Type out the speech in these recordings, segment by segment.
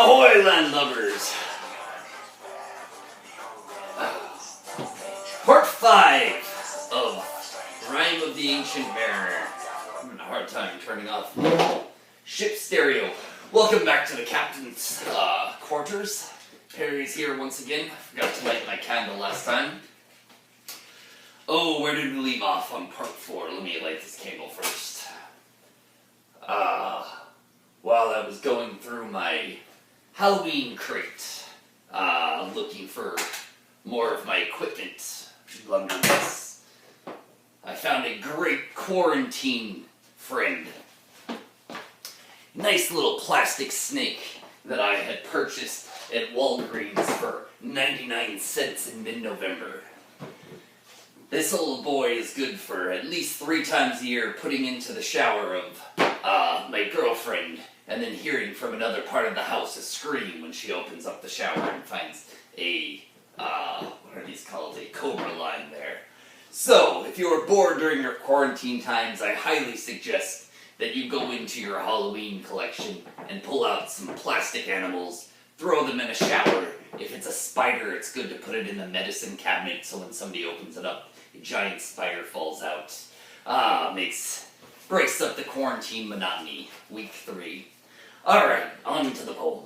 Ahoy, landlubbers! Part 5 of Rime of the Ancient Mariner. I'm having a hard time turning off ship stereo. Welcome back to the captain's quarters. Perry's here once again. I forgot to light my candle last time. Oh, where did we leave off on part 4? Let me light this candle first. While I was going through my Halloween crate, looking for more of my equipment, lumberjanes, I found a great quarantine friend. Nice little plastic snake that I had purchased at Walgreens for 99 cents in mid-November. This old boy is good for at least 3 times a year putting into the shower of my girlfriend and then hearing from another part of the house a scream when she opens up the shower and finds a, what are these called, a cobra line there. So, if you are bored during your quarantine times, I highly suggest that you go into your Halloween collection and pull out some plastic animals, throw them in a shower. If it's a spider, it's good to put it in the medicine cabinet so when somebody opens it up, a giant spider falls out. Breaks up the quarantine monotony. Week 3. Alright, on to the poem.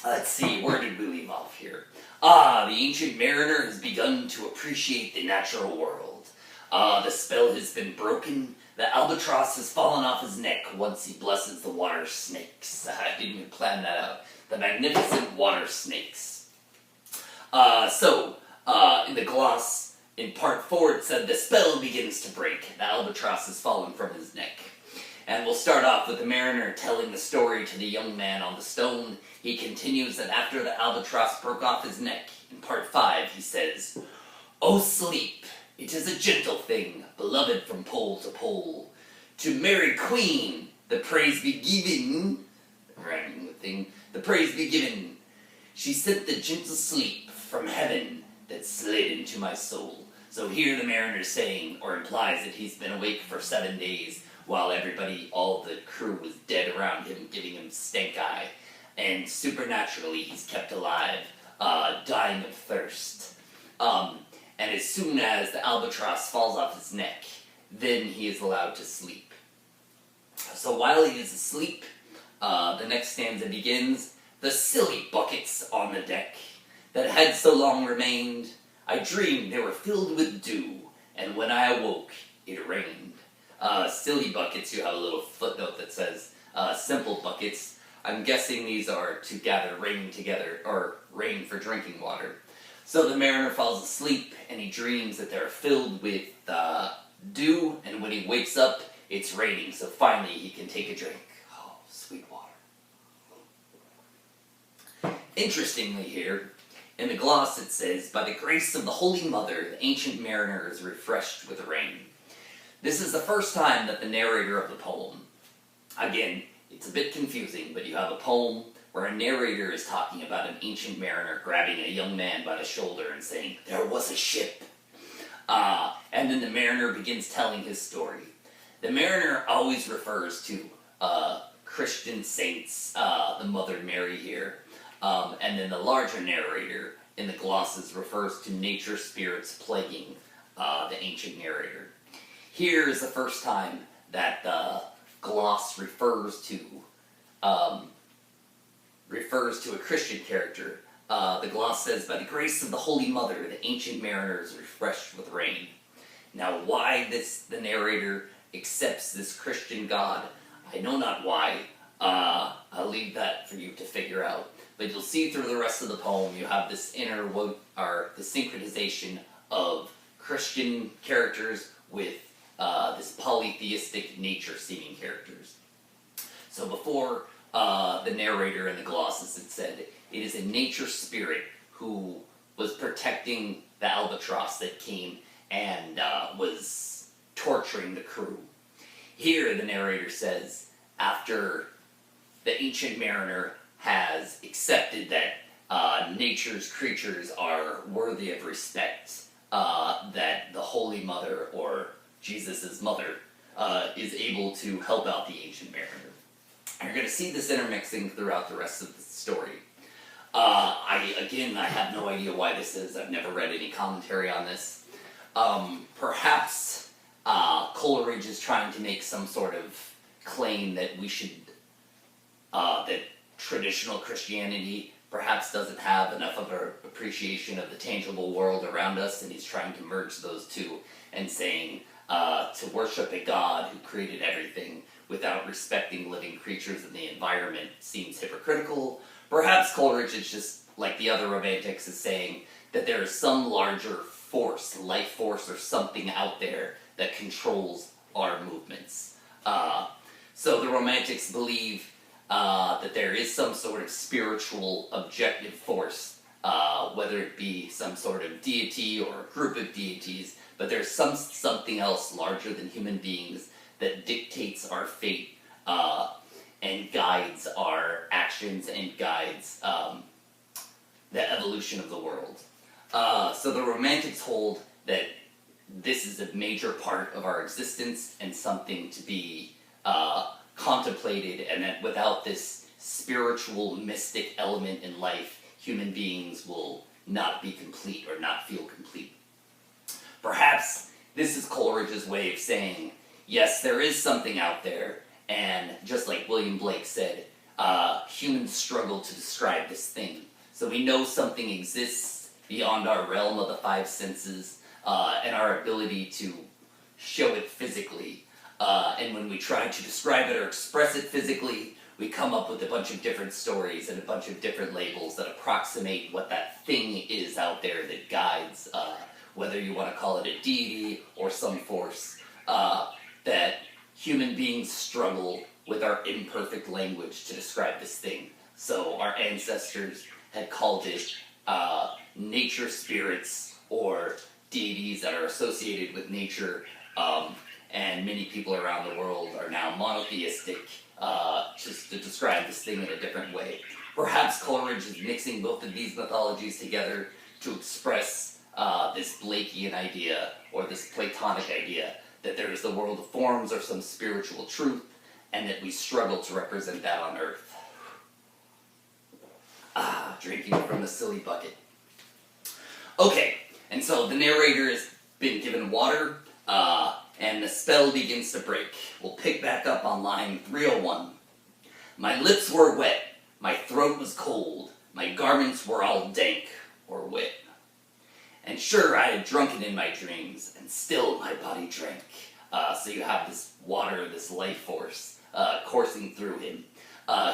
Let's see, where did we leave off here? The ancient mariner has begun to appreciate the natural world. The spell has been broken. The albatross has fallen off his neck once he blesses the water snakes. I didn't even plan that out. The magnificent water snakes. In the gloss, in part 4, it said, the spell begins to break. The albatross has fallen from his neck. And we'll start off with the mariner telling the story to the young man on the stone. He continues that after the albatross broke off his neck, in part 5, he says, "O sleep, it is a gentle thing, beloved from pole to pole. To Mary Queen, the praise be given," rhyming with thing, "the praise be given. She sent the gentle sleep from heaven that slid into my soul." So here the mariner's saying, or implies, that he's been awake for 7 days while all the crew was dead around him, giving him stank eye. And supernaturally, he's kept alive, dying of thirst. And as soon as the albatross falls off his neck, then he is allowed to sleep. So while he is asleep, the next stanza begins, "The silly buckets on the deck that had so long remained, I dreamed they were filled with dew, and when I awoke, it rained." Silly buckets, you have a little footnote that says, simple buckets. I'm guessing these are to gather rain together, or rain for drinking water. So the mariner falls asleep, and he dreams that they're filled with dew, and when he wakes up, it's raining, so finally he can take a drink. Oh, sweet water. Interestingly here, in the gloss it says, "By the grace of the Holy Mother, the ancient mariner is refreshed with rain." This is the first time that the narrator of the poem, again, it's a bit confusing, but you have a poem where a narrator is talking about an ancient mariner grabbing a young man by the shoulder and saying, "There was a ship." And then the mariner begins telling his story. The mariner always refers to Christian saints, the Mother Mary here. And then the larger narrator in the glosses refers to nature spirits plaguing the ancient narrator. Here is the first time that the gloss refers to a Christian character. The gloss says, "By the grace of the Holy Mother, the ancient mariner is refreshed with rain." Now, why the narrator accepts this Christian God, I know not why. I'll leave that for you to figure out. But you'll see through the rest of the poem, you have this the synchronization of Christian characters with this polytheistic nature-seeming characters. So before the narrator in the glosses had said, it is a nature spirit who was protecting the albatross that came and was torturing the crew. Here the narrator says, after the ancient mariner has accepted that nature's creatures are worthy of respect, that the Holy Mother, or Jesus' mother, is able to help out the ancient mariner. You're going to see this intermixing throughout the rest of the story. I have no idea why this is. I've never read any commentary on this. Perhaps Coleridge is trying to make some sort of claim that we should, that traditional Christianity perhaps doesn't have enough of an appreciation of the tangible world around us, and he's trying to merge those two and saying to worship a God who created everything without respecting living creatures in the environment seems hypocritical. Perhaps Coleridge is just, like the other Romantics, is saying that there is some larger force, life force, or something out there that controls our movements. So the Romantics believe that there is some sort of spiritual objective force, whether it be some sort of deity or a group of deities, but there's something else larger than human beings that dictates our fate and guides our actions and guides the evolution of the world. So the Romantics hold that this is a major part of our existence and something to be contemplated, and that without this spiritual, mystic element in life, human beings will not be complete or not feel complete. Perhaps this is Coleridge's way of saying, yes, there is something out there, and just like William Blake said, humans struggle to describe this thing. So we know something exists beyond our realm of the five senses, and our ability to show it physically. And when we try to describe it or express it physically, we come up with a bunch of different stories and a bunch of different labels that approximate what that thing is out there that guides, whether you want to call it a deity or some force, that human beings struggle with our imperfect language to describe this thing. So our ancestors had called it nature spirits or deities that are associated with nature, and many people around the world are now monotheistic, just to describe this thing in a different way. Perhaps Coleridge is mixing both of these mythologies together to express this Blakean idea, or this Platonic idea, that there is the world of forms or some spiritual truth, and that we struggle to represent that on Earth. Drinking from the silly bucket. Okay, and so the narrator has been given water, and the spell begins to break. We'll pick back up on line 301. My lips were wet, my throat was cold, my garments were all dank or wet. And sure, I had drunken in my dreams, and still my body drank. So you have this water, this life force, coursing through him.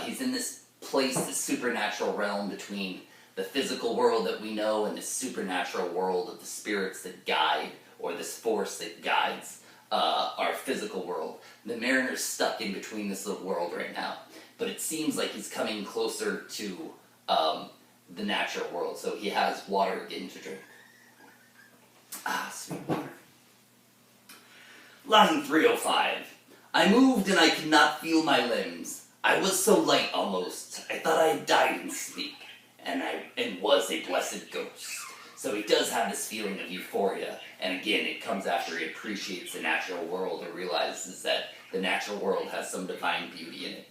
He's in this place, this supernatural realm between the physical world that we know and the supernatural world of the spirits that guide, or this force that guides our physical world. The mariner's stuck in between this little world right now, but it seems like he's coming closer to the natural world, so he has water again to drink. Sweet water. Line 305. I moved and I could not feel my limbs. I was so light almost, I thought I had died in sleep, and was a blessed ghost. So he does have this feeling of euphoria, and again, it comes after he appreciates the natural world and realizes that the natural world has some divine beauty in it.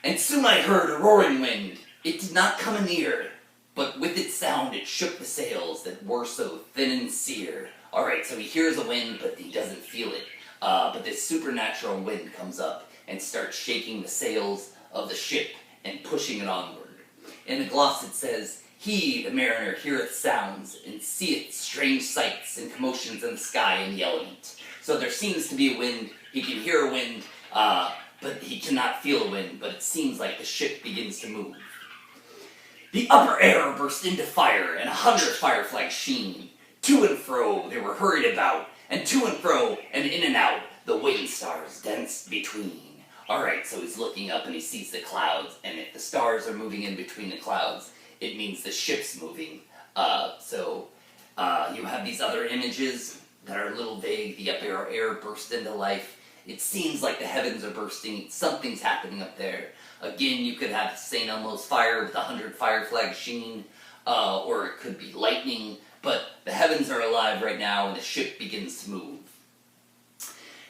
And soon I heard a roaring wind. It did not come anear, but with its sound it shook the sails that were so thin and sere. Alright, so he hears a wind, but he doesn't feel it. But this supernatural wind comes up and starts shaking the sails of the ship and pushing it onward. In the gloss it says, he, the mariner, heareth sounds, and seeth strange sights and commotions in the sky and the element. So there seems to be a wind, he can hear a wind, but he cannot feel a wind, but it seems like the ship begins to move. The upper air burst into fire, and 100 fire flags sheen. To and fro they were hurried about, and to and fro, and in and out, the wind stars danced between. Alright, so he's looking up and he sees the clouds, and if the stars are moving in between the clouds, it means the ship's moving. You have these other images that are a little vague. The upper air burst into life. It seems like the heavens are bursting. Something's happening up there. Again, you could have St. Elmo's fire with 100 fire flags sheen, or it could be lightning, but the heavens are alive right now and the ship begins to move.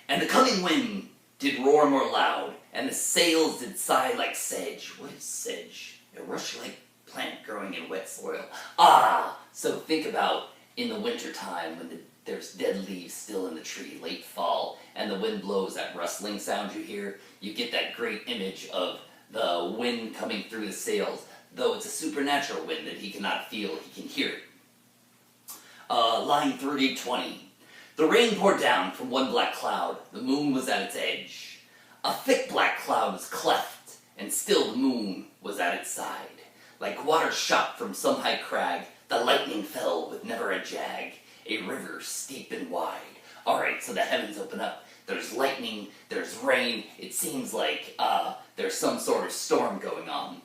And the coming wind did roar more loud, and the sails did sigh like sedge. What is sedge? A rush-like plant growing in wet soil. Ah! So think about in the winter time when there's dead leaves still in the tree, late fall, and the wind blows, that rustling sound you hear, you get that great image of the wind coming through the sails. Though it's a supernatural wind that he cannot feel, he can hear it. Line 320. The rain poured down from one black cloud. The moon was at its edge. A thick black cloud was cleft, and still the moon was at its side. Like water shot from some high crag, the lightning fell with never a jag. A river steep and wide. Alright, so the heavens open up. There's lightning, there's rain. It seems like there's some sort of storm going on.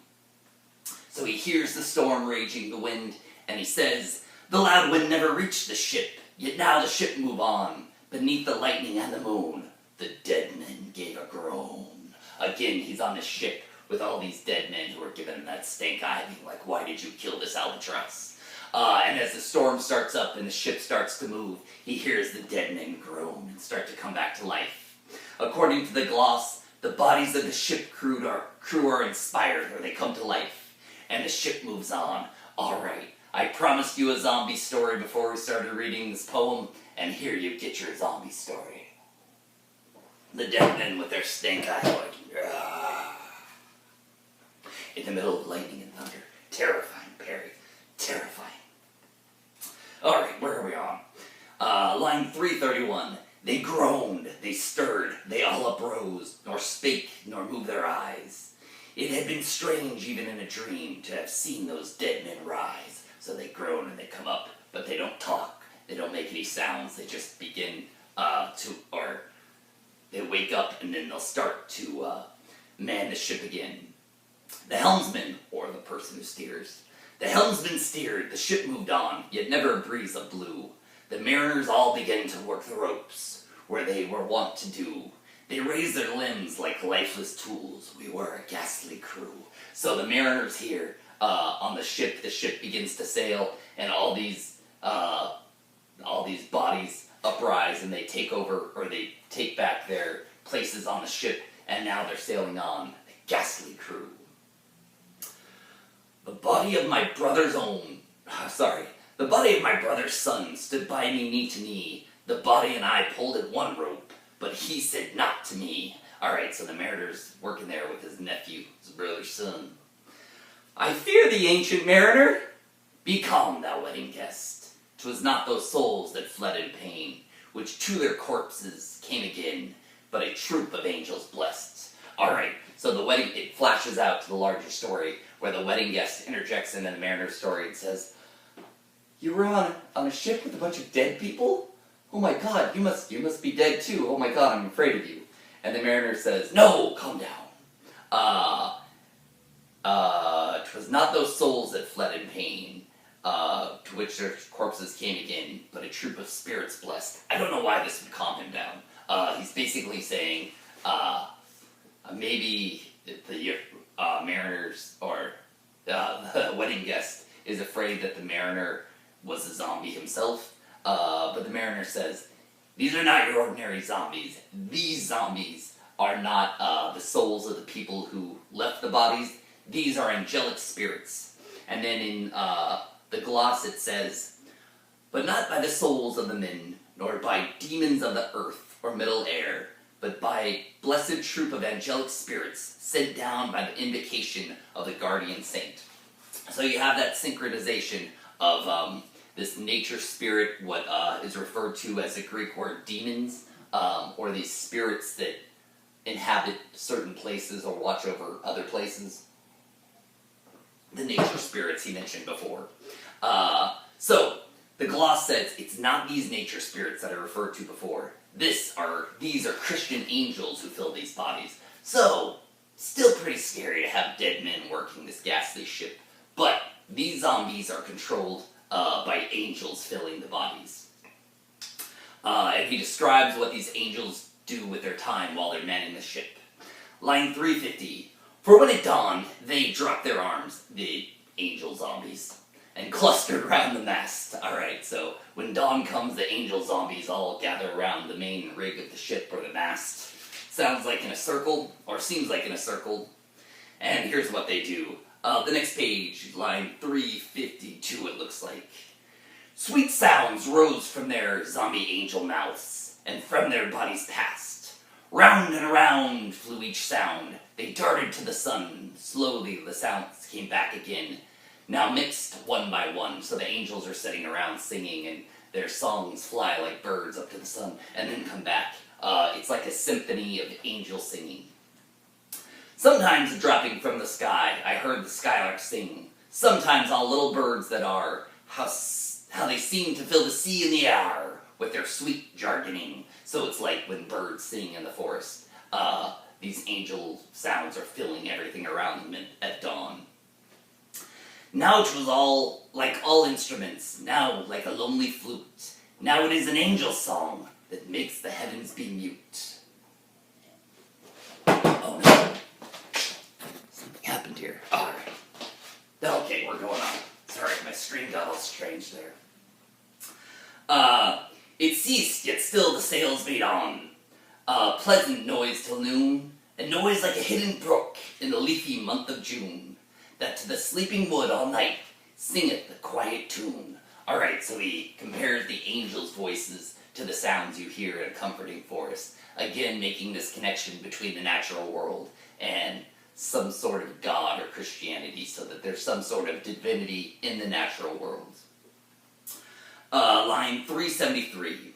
So he hears the storm raging, the wind, and he says, "The loud wind never reached the ship, yet now the ship move on. Beneath the lightning and the moon, the dead men gave a groan." Again, he's on the ship with all these dead men who are giving him that stink eye, being like, "Why did you kill this albatross?" And as the storm starts up and the ship starts to move, he hears the dead men groan and start to come back to life. According to the gloss, the bodies of the ship crew are inspired, or they come to life. And the ship moves on. Alright, I promised you a zombie story before we started reading this poem, and here you get your zombie story. The dead men with their stink eye like, "Argh." In the middle of lightning and thunder. Terrifying, Perry. Terrifying. Alright, where are we on? Line 331. They groaned, they stirred, they all uprose, nor spake, nor moved their eyes. It had been strange even in a dream to have seen those dead men rise. So they groan and they come up, but they don't talk. They don't make any sounds. They just begin they wake up and then they'll start to man the ship again. The helmsman, or the person who steers. The helmsman steered, the ship moved on, yet never a breeze of blew. The mariners all began to work the ropes, where they were wont to do. They raised their limbs like lifeless tools. We were a ghastly crew. So the mariners here on the ship begins to sail, and all these bodies uprise, and they take over, or they take back their places on the ship, and now they're sailing on. A ghastly crew. The body of my brother's son stood by me knee to knee. The body and I pulled at one rope, but he said not to me. Alright, so the mariner's working there with his nephew, his brother's son. I fear thee, ancient mariner. Be calm, thou wedding guest. 'Twas not those souls that fled in pain, which to their corpses came again, but a troop of angels blessed. Alright, so the wedding, it flashes out to the larger story, where the wedding guest interjects into the mariner's story and says, "You were on a ship with a bunch of dead people? Oh my god, you must be dead too. Oh my god, I'm afraid of you." And the mariner says, "No, calm down. 'Twas not those souls that fled in pain, to which their corpses came again, but a troop of spirits blessed." I don't know why this would calm him down. He's basically saying, maybe the mariners, or the wedding guest, is afraid that the mariner was a zombie himself. But the mariner says, "These are not your ordinary zombies. These zombies are not the souls of the people who left the bodies. These are angelic spirits." And then in the gloss it says, "But not by the souls of the men, nor by demons of the earth or middle air, but by a blessed troop of angelic spirits sent down by the invocation of the guardian saint." So you have that synchronization of this nature spirit, what is referred to as the Greek word demons, or these spirits that inhabit certain places or watch over other places. The nature spirits he mentioned before. So the gloss says it's not these nature spirits that I referred to before. These are Christian angels who fill these bodies. So, still pretty scary to have dead men working this ghastly ship. But these zombies are controlled by angels filling the bodies. And he describes what these angels do with their time while they're manning the ship. Line 350. For when it dawned, they dropped their arms, the angel zombies, and clustered around the mast. Alright, so when dawn comes, the angel zombies all gather around the main rig of the ship, or the mast. sounds like in a circle, or seems like in a circle. And here's what they do. The next page, line 352, it looks like. Sweet sounds rose from their zombie angel mouths, and from their bodies passed. Round and around flew each sound. They darted to the sun. Slowly the sounds came back again, now mixed one by one. So the angels are sitting around singing, and their songs fly like birds up to the sun, and then come back. It's like a symphony of angel singing. Sometimes dropping from the sky, I heard the skylark sing. Sometimes all little birds that are, how they seem to fill the sea and the air with their sweet jargoning. So it's like when birds sing in the forest. These angel sounds are filling everything around them at dawn. Now it was all like all instruments, now like a lonely flute. Now it is an angel song that makes the heavens be mute. Oh no. Something happened here. Alright. Okay, we're going on. Sorry, my screen got all strange there. It ceased, yet still the sails made on. Pleasant noise till noon, a noise like a hidden brook in the leafy month of June, that to the sleeping wood all night singeth the quiet tune. Alright, so he compares the angels' voices to the sounds you hear in a comforting forest. Again, making this connection between the natural world and some sort of God or Christianity, so that there's some sort of divinity in the natural world. Line 373.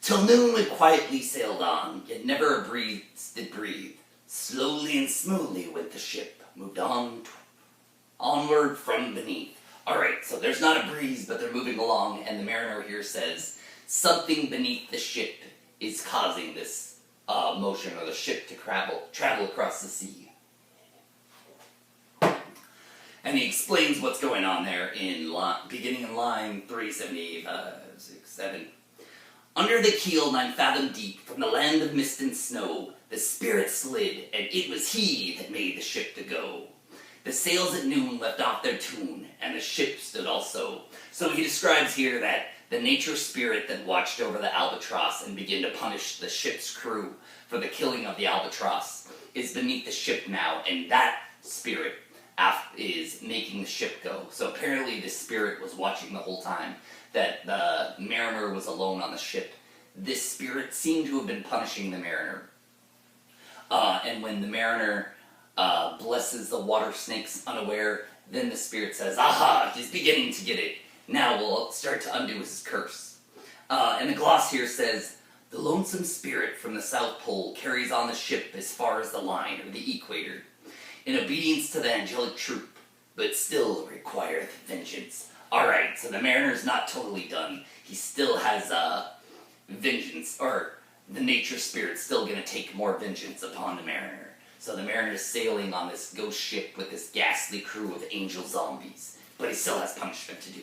Till noon we quietly sailed on, yet never a breeze did breathe. Slowly and smoothly went the ship, moved onward from beneath. Alright, so there's not a breeze, but they're moving along, and the mariner here says something beneath the ship is causing this motion, or the ship to travel across the sea. And he explains what's going on there in beginning in line 377. Under the keel 9 fathom deep, from the land of mist and snow, the spirit slid, and it was he that made the ship to go. The sails at noon left off their tune, and the ship stood also. So he describes here that the nature spirit that watched over the albatross and began to punish the ship's crew for the killing of the albatross is beneath the ship now, and that spirit is making the ship go. So apparently this spirit was watching the whole time that the mariner was alone on the ship. This spirit seemed to have been punishing the mariner. And when the mariner blesses the water snakes unaware, then the spirit says, aha, he's beginning to get it. Now we'll start to undo his curse. And the gloss here says, the lonesome spirit from the South Pole carries on the ship as far as the line, or the equator, in obedience to the angelic troop, but still requireth vengeance. Alright, so the mariner's not totally done. He still has vengeance, or the nature spirit's still going to take more vengeance upon the mariner. So the mariner's sailing on this ghost ship with this ghastly crew of angel zombies, but he still has punishment to do.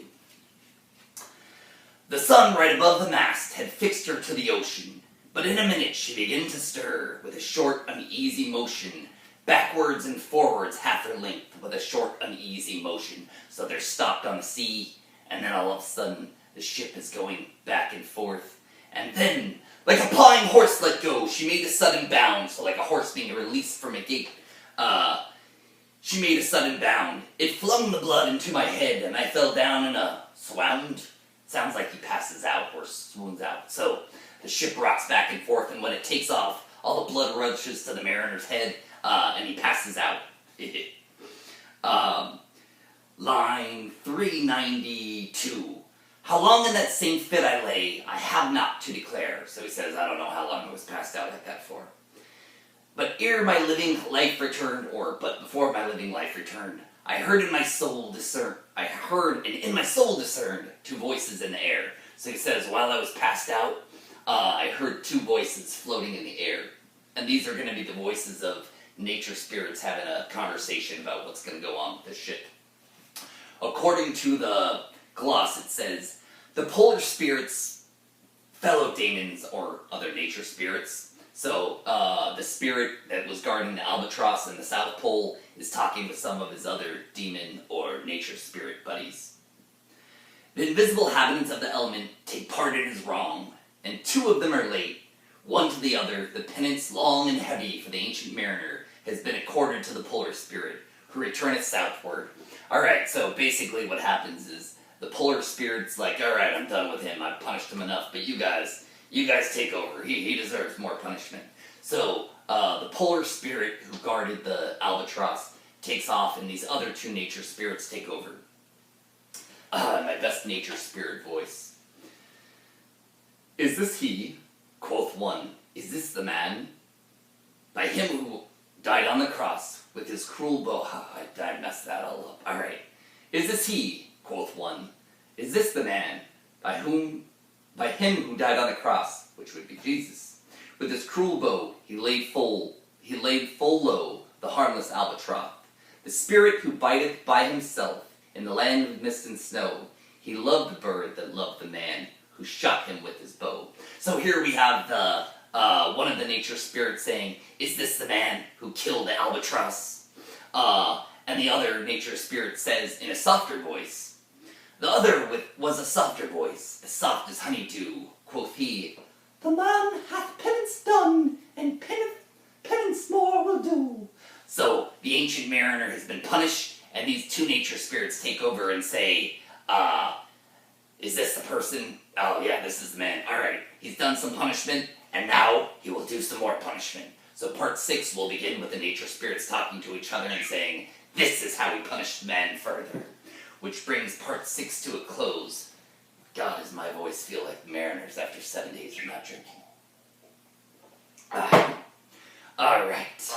The sun right above the mast had fixed her to the ocean, but in a minute she began to stir with a short, uneasy motion, backwards and forwards half her length with a short, uneasy motion. So they're stopped on the sea, and then all of a sudden the ship is going back and forth. And then, like a pawing horse let go, she made a sudden bound. So like a horse being released from a gate, she made a sudden bound. It flung the blood into my head, and I fell down in a swound. Sounds like he passes out or swoons out. So the ship rocks back and forth, and when it takes off, all the blood rushes to the mariner's head, and he passes out. Line 392. How long in that same fit I lay, I have not to declare. So he says, I don't know how long I was passed out like that for. But ere my living life returned, but before my living life returned, I heard and in my soul discerned two voices in the air. So he says, while I was passed out, I heard two voices floating in the air. And these are going to be the voices of nature spirits having a conversation about what's going to go on with the ship. According to the gloss, it says, the polar spirits, fellow daemons, or other nature spirits. So the spirit that was guarding the albatross in the South Pole is talking with some of his other demon or nature spirit buddies. The invisible inhabitants of the element take part in his wrong, and two of them are late. One to the other, the penance long and heavy for the ancient mariner has been accorded to the polar spirit, who returneth southward. Alright, so basically what happens is, the polar spirit's like, alright, I'm done with him, I've punished him enough, but you guys take over, he deserves more punishment. So, the polar spirit who guarded the albatross takes off, and these other two nature spirits take over. My best nature spirit voice. Is this he? Quoth one. Is this the man? By him who died on the cross with his cruel bow. I messed that all up. Alright. Is this he? Quoth one. Is this the man? By him who died on the cross, which would be Jesus. With his cruel bow he laid full low the harmless albatross. The spirit who bideth by himself in the land of mist and snow. He loved the bird that loved the man who shot him with his bow. So here we have the one of the nature spirits saying, is this the man who killed the albatross? And the other nature spirit says in a softer voice. The other was a softer voice, as soft as honeydew. Quoth he, the man hath penance done, and penance more will do. So the ancient mariner has been punished, and these two nature spirits take over and say, is this the person? Oh yeah, this is the man. Alright, he's done some punishment, and now he will do some more punishment. So part 6 will begin with the nature spirits talking to each other and saying, this is how we punish men further. Which brings part 6 to a close. God, does my voice feel like mariners after 7 days of not drinking. Alright.